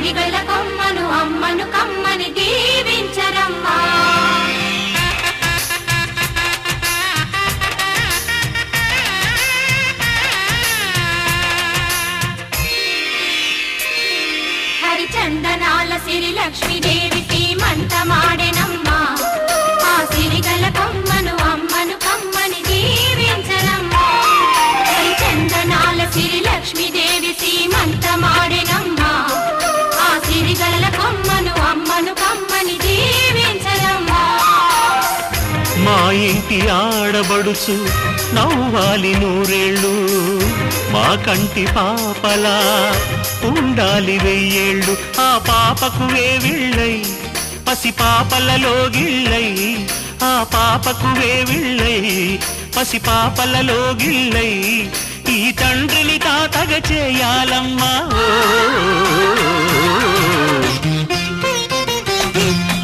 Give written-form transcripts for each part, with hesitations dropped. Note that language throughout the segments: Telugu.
సిరిగల కొమ్మను అమ్మను కమ్మని దీవించరమ్మా. హరిచందనాల సిరి లక్ష్మీదేవి సీమంతమాడెనమ్మా. ఆ సిరిగల కొమ్మను అమ్మను కమ్మని దీవించరమ్మా. హరిచందనాల సిరి లక్ష్మీదేవి సీమంతమాడెనమ్మా. ఆ సిరిగల కొమ్మను అమ్మను కమ్మని దీవించరమ్మా. మా ఇంటి ఆడబడుచు నవ్వాలి నూరేళ్ళు, మా కంటి పాపలా ఉండాలి వెయ్యేళ్ళు. ఆ పాపకు వేవిళ్ళై పసి పాపలలో గిళ్ళై, ఆ పాపకు వేవిళ్ళై పసి పాపలలో గిళ్ళై ఈ తండ్రిని తాతగ చేయాలమ్మా.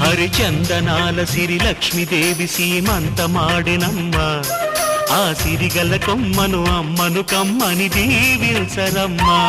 హరిచందనాల సిరి లక్ష్మీదేవి సీమంతమాడెనమ్మా. ఆ సిరిగల కొమ్మను అమ్మను కమ్మని దీవించరమ్మా.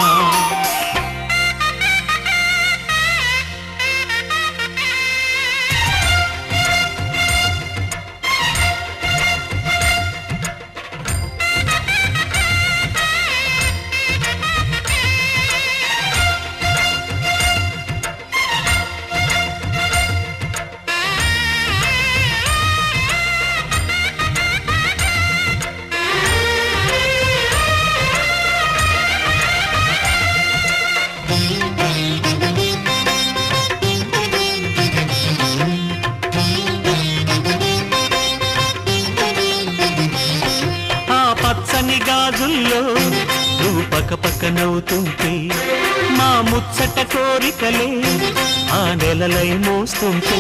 పచ్చని గాజుల్లో నువ్వు పక్క నవ్వుతుంటే మా ముచ్చట కోరికలే ఆ నెలలై మోస్తుంటే,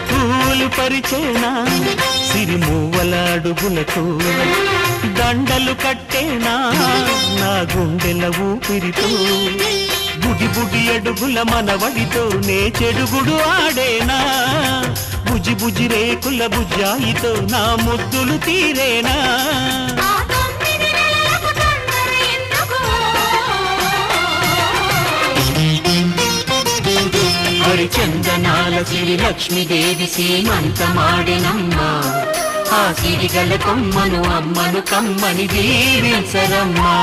పూలు పరిచేనా సిరిమూవల అడుగులకు, దండలు కట్టేనా నా గుండెల ఊపిరితో, బుడి బుడి అడుగుల మనవడితో నే చెడుగుడు ఆడేనా, బుజి బుజి రేకుల బుజ్జాయితో నా ముద్దులు తీరేనా. హరిచందనాల సిరి లక్ష్మీదేవి సీమంతమాడెనమ్మా. ఆ సిరిగల కొమ్మను అమ్మను కమ్మని దీవించరమ్మా.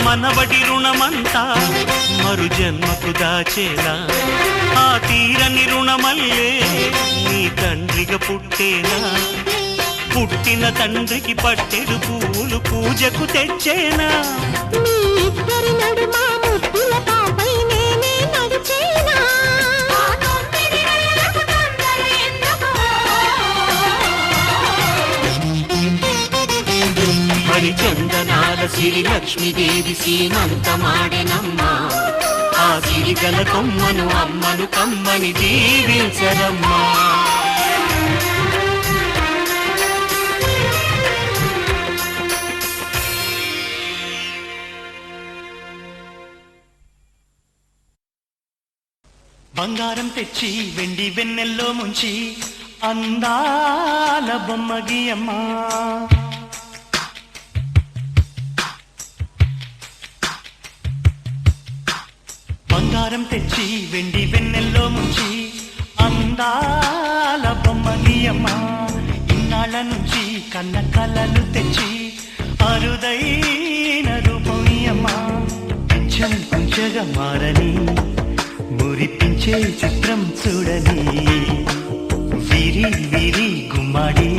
మనవడి రుణమంతా మరు జన్మకు దాచేలా, ఆ తీరని రుణమల్లే నీ తండ్రిగా పుట్టేనా, పుట్టిన తండ్రికి పట్టెడు పూలు పూజకు తెచ్చేనా. హరిచందనాల సిరి లక్ష్మీదేవి సీమంతమాడెనమ్మా. ఆ సిరిగల కొమ్మను అమ్మను కమ్మని దీవించరమ్మా. బంగారం తెచ్చి వెండి వెన్నెల్లో ముంచి అందాల బొమ్మగియమ్మా. బంగారం తెచ్చి వెండి వెన్నెల్లో ముంచి అందాల బొమ్మగియమ్మా. ఇన్నాళ్ళ నుంచి కన్న కలలు తెచ్చి అరుదైన రూపమియమ్మా. కొంచెం కొంచెంగా మారని మురిపించే మెరిసే చిత్రం చూడని వీరి వీరి గుమ్మడి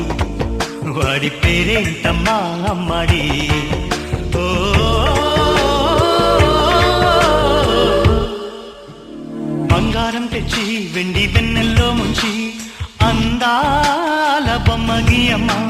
వాడి పేరేంటమ్మా అమ్మడి ఓ బంగారం తెచ్చి వెండి వెన్నెల్లో ముంచి అందాల బొమ్మగి అమ్మా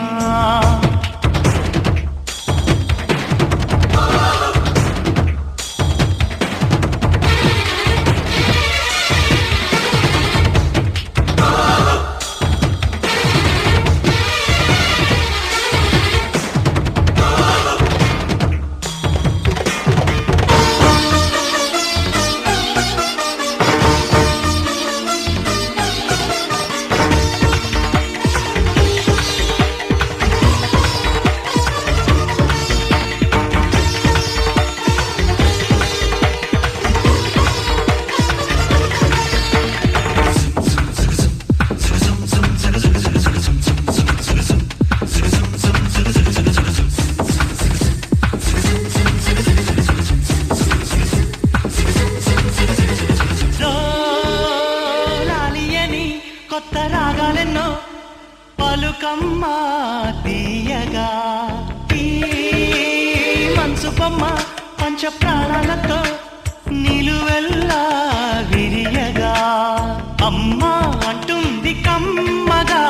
కొత్త రాగాలెన్నో పలుకమ్మ తీయగా ఈ మనసు బొమ్మ పంచ ప్రాణాలతో నిలువెల్లా విరియగా అమ్మ అంటుంది కమ్మగా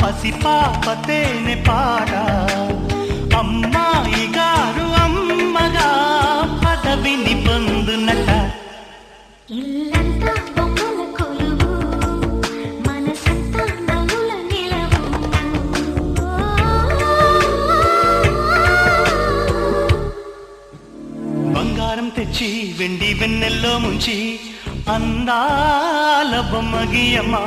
పసిపాపతేనే పాడ అమ్మాయి గారు అమ్మగా పదవిని పొందునట ఇల్లంతా బొమ్మల కొలువు మనసంతా నవ్వుల నిలవు బంగారం తెచ్చి వెండి వెన్నెల్లో ముంచి అందాల బొమ్మగియమ్మా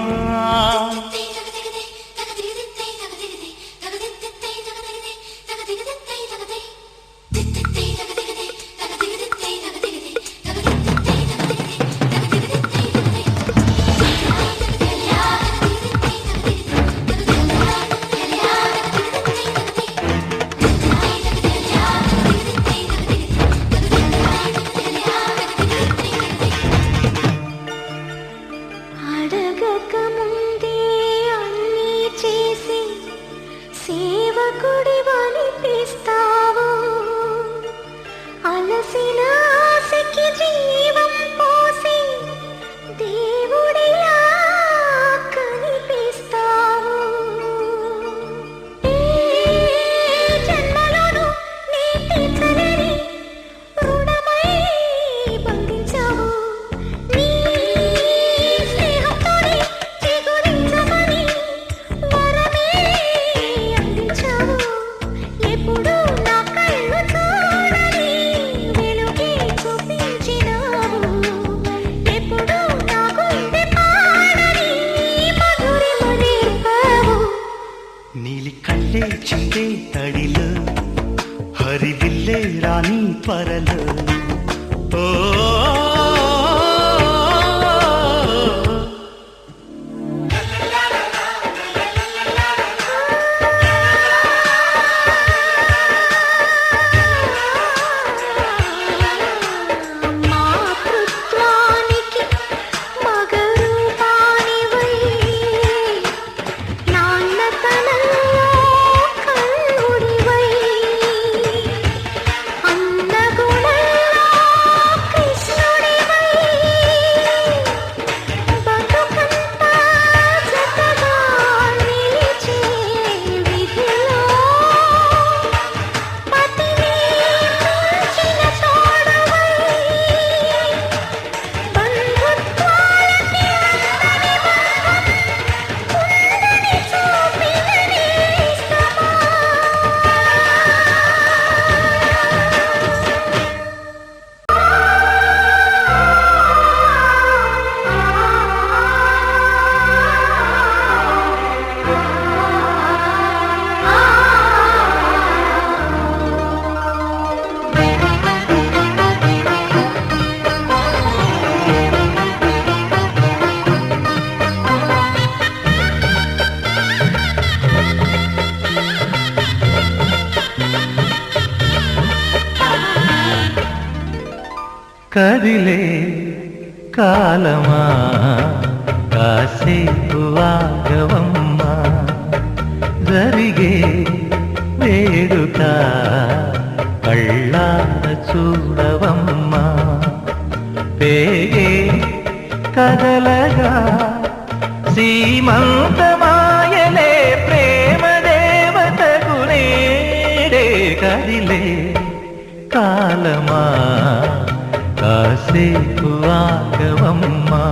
సేవకుడివనిపిస్తావు అలసిన ఆశకి జీవం పోసి దేవుడిలా కనిపిస్తావు ఏ జన్మలోనూ నీ తీర్చలేని రుణమై బంధించావు నీ స్నేహంతోనే చిగురించమని వరమే అందించావు ఎప్పుడు నా కళ్ళు చూడని వెలుగే చూపించినావు ఎప్పుడు నా గుండె పాడని మధురిమ నేర్పావు నీలి కళ్ళే చిందే తడిలో హరివిల్లే రాణి పరలో ఓ మాతృత్వానికి మగరూపానివై నాన్నతనంలో కల్లుడివై అన్నగుణంలో కృష్ణుడివై బతుకంతా జతగా నిలిచే విధిలో పతిని మించిన తోడవై బంధుత్వాలకి అందని బంధం ఉందని చూపిన నేస్తమా కదిలే కాలమా కాసేపు ఆగవమ్మా జరిగే వేడుక కళ్ళార చూడవమ్మా పేగే కదలగా సీమంతమాయలే ప్రేమ దేవతకు నేడే కదిలే కాలమా కాసేపు ఆగవమ్మా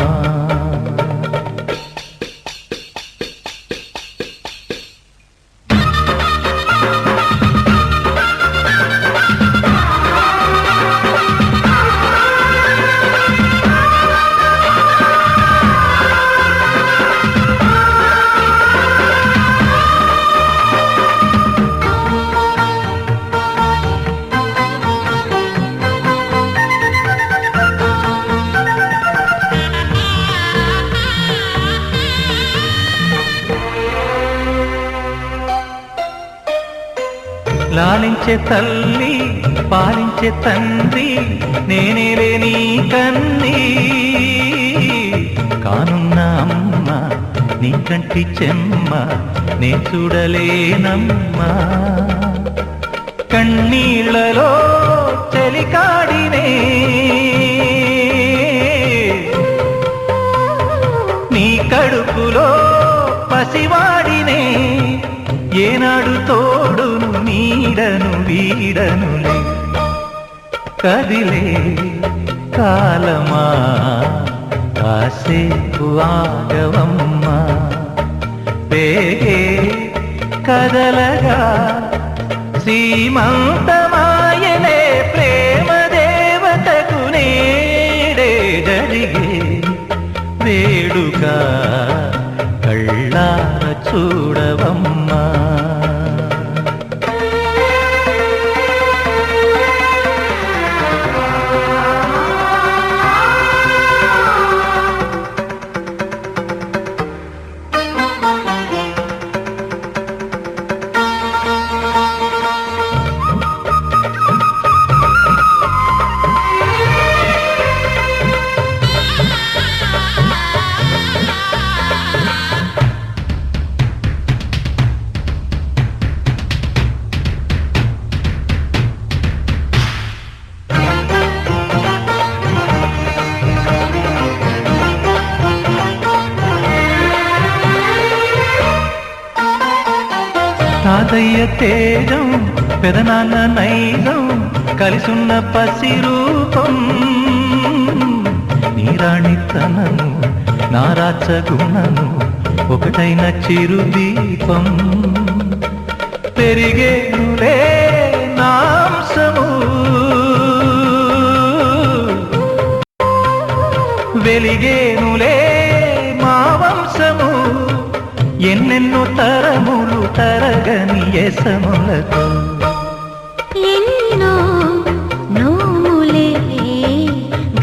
లాలించే తల్లి పాలించే తండ్రి నేనేలే నీ కన్నీ కానున్న అమ్మ నీ కంటి చెమ్మ నే చూడలేనమ్మా కన్నీళ్లలో చెలికాడినే నీ కడుపులో పసివాడినే ఏనాడు తోడును నీడను వీడనులే కదిలే కాలమా కాసేపు ఆగవమ్మా పేగే కదలగా సీమంతమాయనే ప్రేమ దేవతకు నేడే జరిగే వేడుక కళ్ళార చూడవమ్మా తాతయ్య తేజం పెదనాన్న నైజం కలిసున్న పసి రూపం నీరాణితనము నారాచ గుణము ఒకటైన చిరుదీపం పెరిగేనులే నాంసము వెలిగేనులే మా వంశము ఎన్నెన్నో తరములు తరగని ఎసములతో ఎన్నో నోములే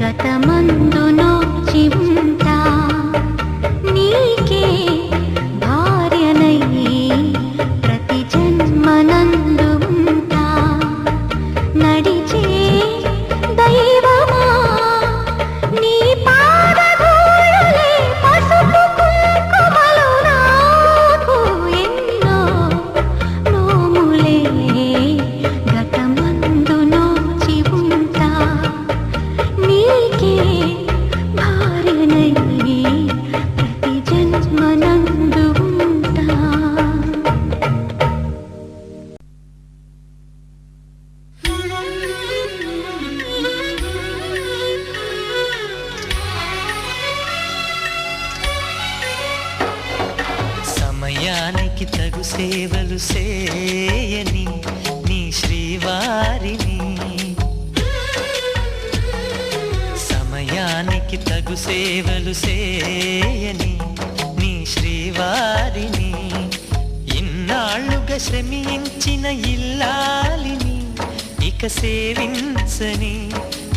గతమందు నోచి ఉంటా నీకే భార్యనై ప్రతి జన్మనందు ఉంటా నడిచే దైవమా నీ పాదధూళులే పసుపు కుంకుమలు నాకు ఎన్నో నోములే గతమందు నోచి ఉంటా నీకే భార్యనై ప్రతి జన్మనందు ఉంటా సమయానికి తగు సేవలు చేయని నీ శ్రీవారిని సమయానికి తగు సేవలు చేయని నీ శ్రీవారిని ఇన్నాళ్ళుగా శ్రమించిన ఇల్లాలిని ఇక సేవించని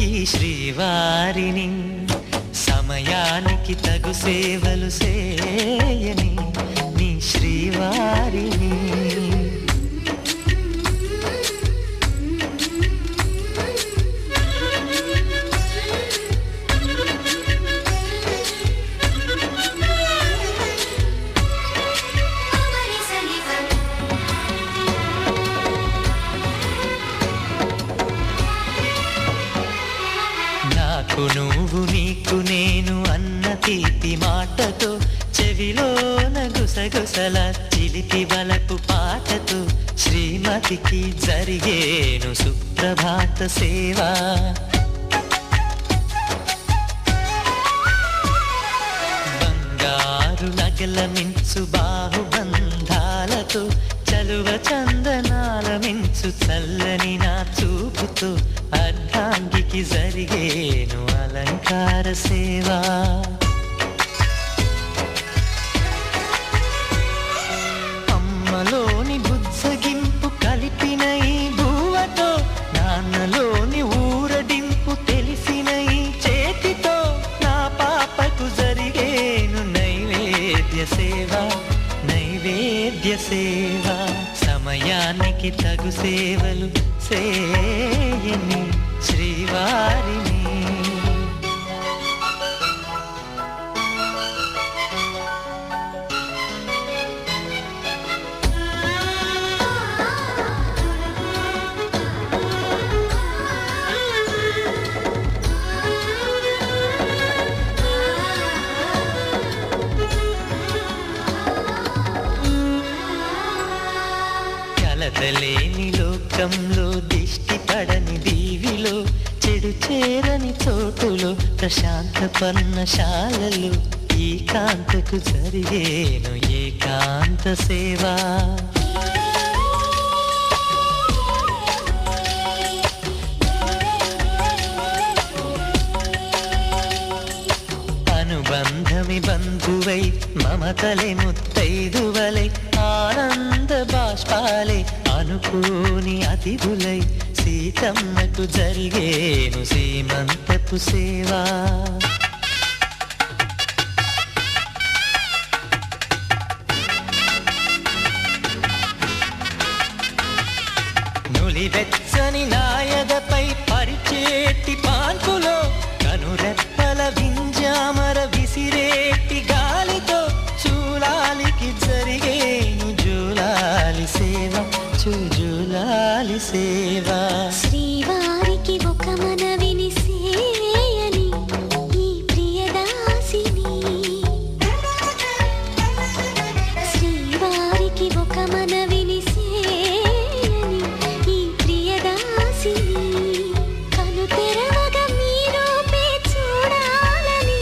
ఈ శ్రీవారిని సమయానికి తగు సేవలు చేయని నీ శ్రీవారిని నువ్వు నీకు నేను అన్న తీపి మాటతో చెవిలోన గుసగుసల చిలిపి వలపు పాటతో శ్రీమతికి జరిగేను సుప్రభాత సేవా. బంగారు నగల మించు బాహుబంధాలతో చలువ చందనాల మించు చల్లని నా చూపుతో అర్ధాంగికి జరిగేను అలంకార సేవా. అమ్మలోని బుజ్జగింపు కలిపిన ఈ భూవతో నాన్నలోని ఊరడింపు తెలిసిన ఈ చేతితో నా పాపకు జరిగేను నైవేద్య సేవ నైవేద్య సేవ. సమయానికి తగు సేవలు చేయని శ్రీవారిని. కలతలేని లోకంలో దిష్టి పడని దీవిలో చెడు చేరని చోటులో ప్రశాంత పర్ణశాలలో ఈ కాంతకు జరిగేను ఏకాంత సేవా. అనుబంధమి బంధువై మమతలే ముత్తైదువలై ఆనంద బాష్పాలే అనుకోని అతిథులై సీతమ్మకు జరిగేను సీమంతపు సేవా. నులివెచ్చని నాయదపై పరిచేటి పాన్పులో కనురెప్పల వింజామర విసిరేటి గాలితో చూలాలికి జరిగేను జూలాలి సేవ జూలాలి సేవ. శ్రీవారికి ఒక మనవిని సేయని ఈ ప్రియదాసిని. శ్రీవారికి ఒక మనవిని సేయని ఈ ప్రియదాసిని. కను తెరవగా మీ రూపే చూడాలని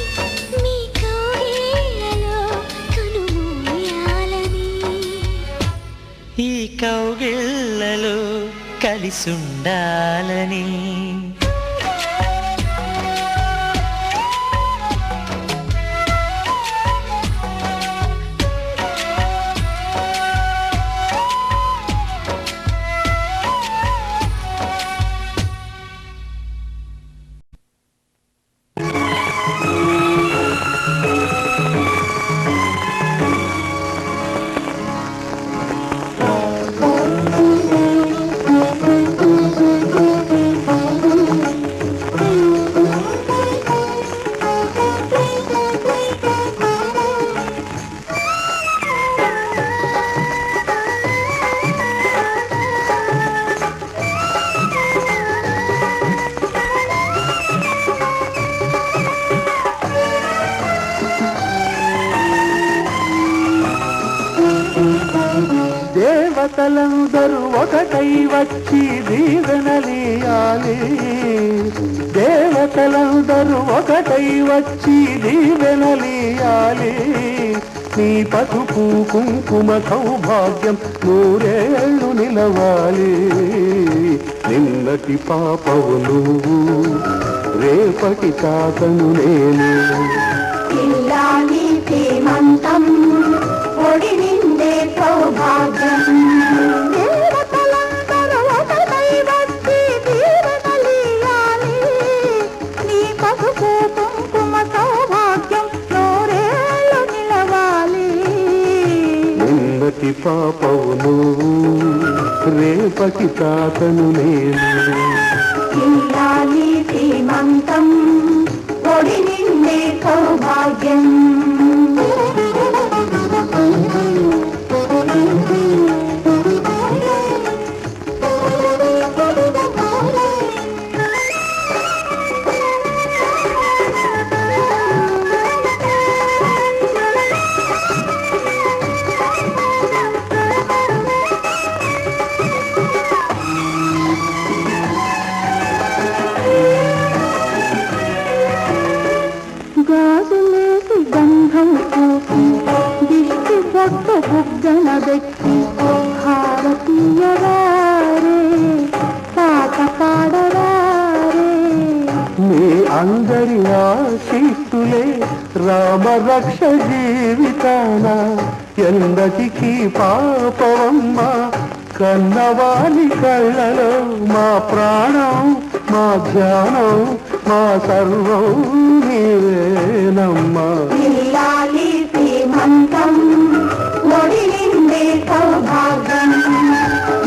మీ కౌగిళ్ళలో కనుమూయాలని. ఈ కౌగిళ్ళలో కలిసుండాలని. దేవతలందరూ ఒకటై వచ్చి దీవెనలీయాలి. దేవతలందరూ ఒకటై వచ్చి దీవెనలీయాలి. నీ పసుపు కుంకుమ సౌభాగ్యం నూరేళ్ళు నిలవాలి. నిన్నటి పాపవు నువ్వు రేపటి తాతను నేను. ఇల్లాలి శ్రీమంతం ఒడి నిండే సౌభాగ్యం. దేవతలందరూ ఒకటై వచ్చి దీవెనలీయాలి. నీ పసుపు కుంకుమ సౌభాగ్యం నూరేళ్ళు నిలవాలి. నిన్నటి పాపవు నువ్వు రేపటి తాతను నేను. ఇల్లాలి శ్రీమంతం ఒడి నిండే సౌభాగ్యం. రామరక్ష జీవితాన ఎందటికి పాపవమ్మ కన్నవాని కళ్ళలో మా ప్రాణం మా ధ్యానం మా సర్వం నీవేనమ్మా ఇల్లాలి శ్రీమంతం ఒడి నిండే సౌభాగ్యం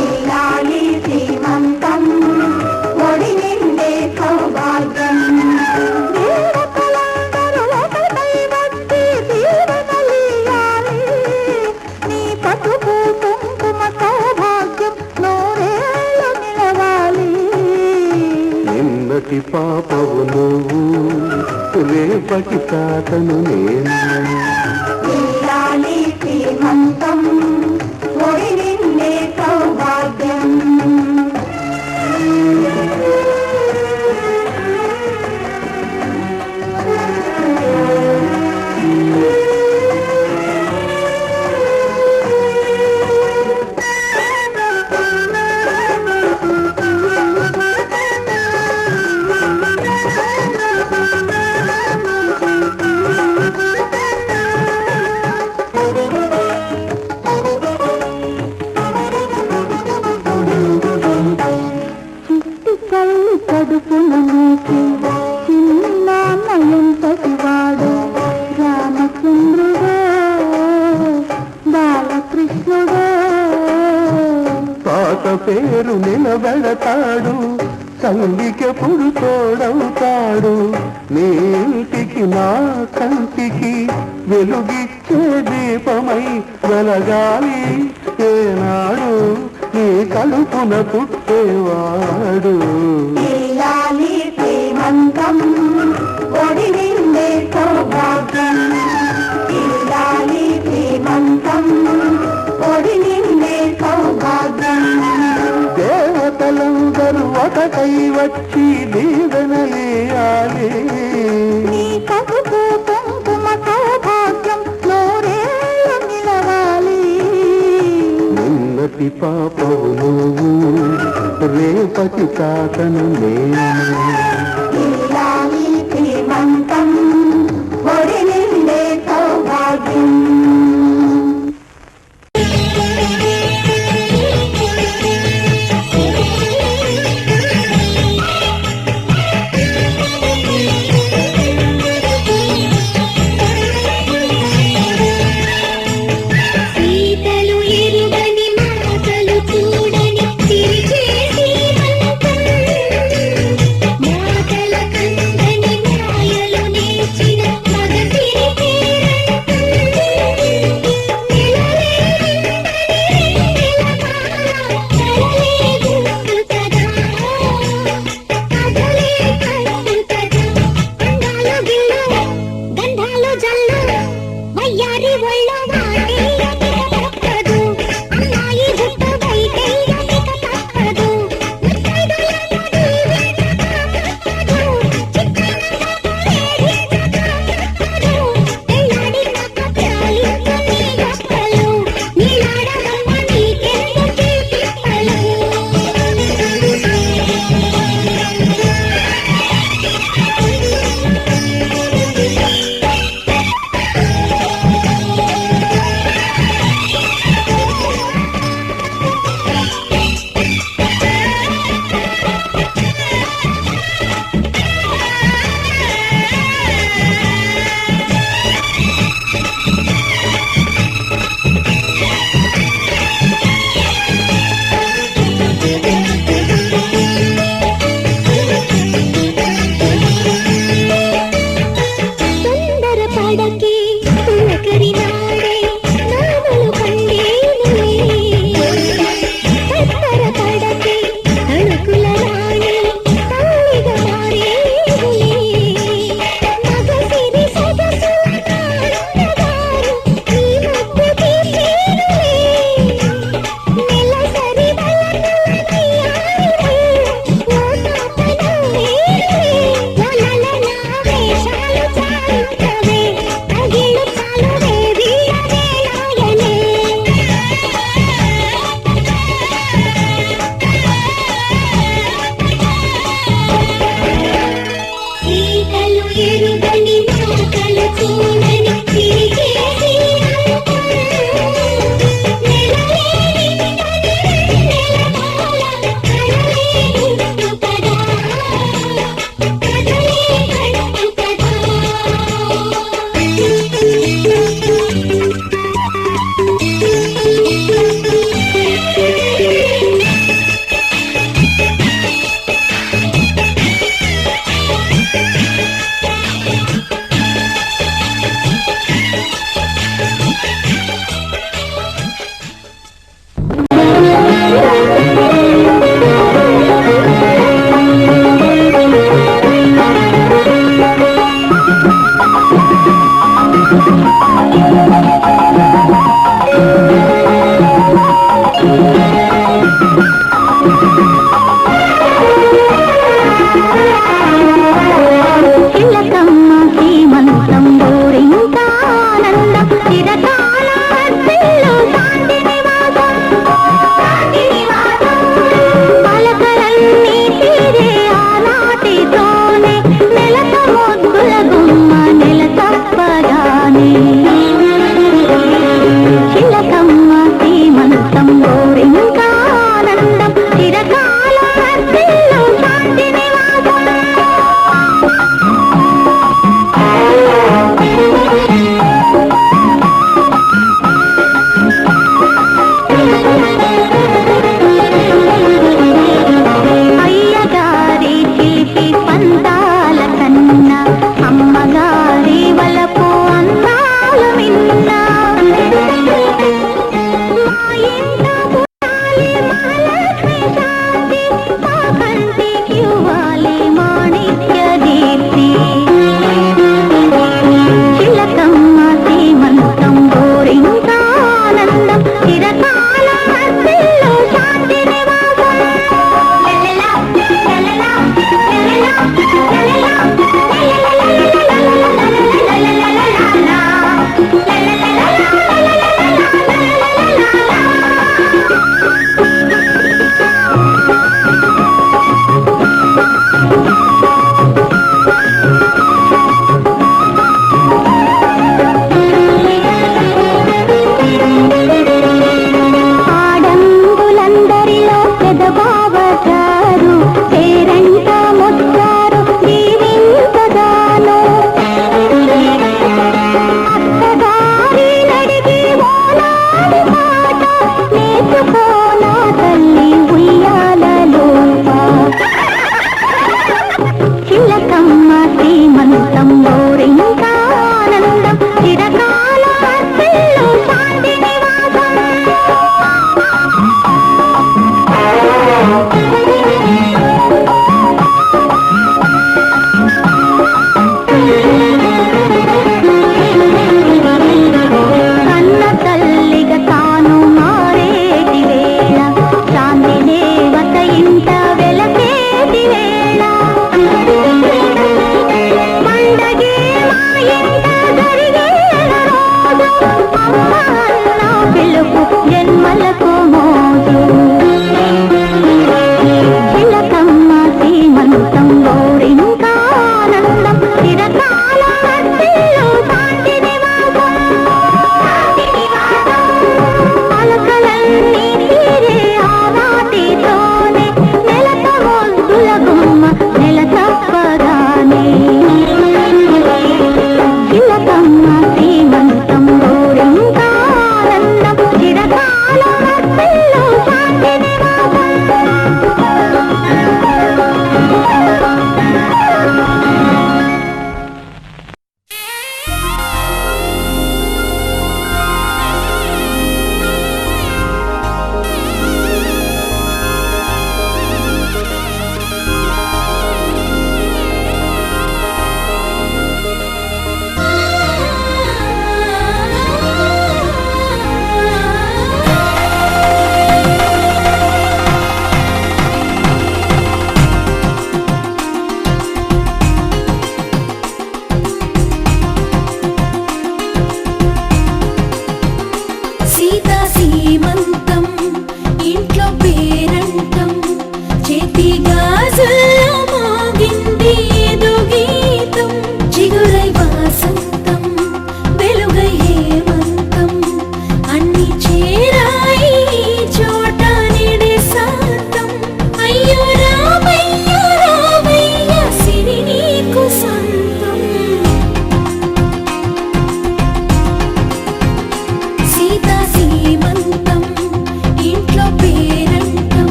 ఇల్లాలి శ్రీమంతం ఒడి నిండే సౌభాగ్యం దేవతలందరూ ఒకటై వచ్చి దీవెనలియాలి నీ పసుపు కుంకుమ సౌభాగ్యం నూరేళ్ళు నిలవాలి నిన్నటి పాపవు నువ్వు రేపటి తాతను నేను ఇల్లాలి శ్రీమంతం ఒడి నిండే సౌభాగ్యం కళ్ళు కడుపున నీకి చిన్న నయంతటి వాడు రామచంద్రుడు బాలకృష్ణుడు తాత పేరు నిలబెడతాడు తల్లికెప్పుడు తోడవుతాడు నీటికి నా కంటికి వెలుగిచ్చే దీపమై వెలగాలి ఏనాడు నీ కడుపున పుట్టేవాడు ఇల్లాలి శ్రీమంతం ఒడి నిండే సౌభాగ్యం ఇల్లాలి శ్రీమంతం ఒడి నిండే సౌభాగ్యం దేవతలందరూ ఒకటై వచ్చి దీవెనలియాలి నీ పసుపు కుంకుమ సౌభాగ్యం నూరేళ్ళు నిలవాలి నిన్నటి పాపవు నువ్వు రేపటి తాతను నేను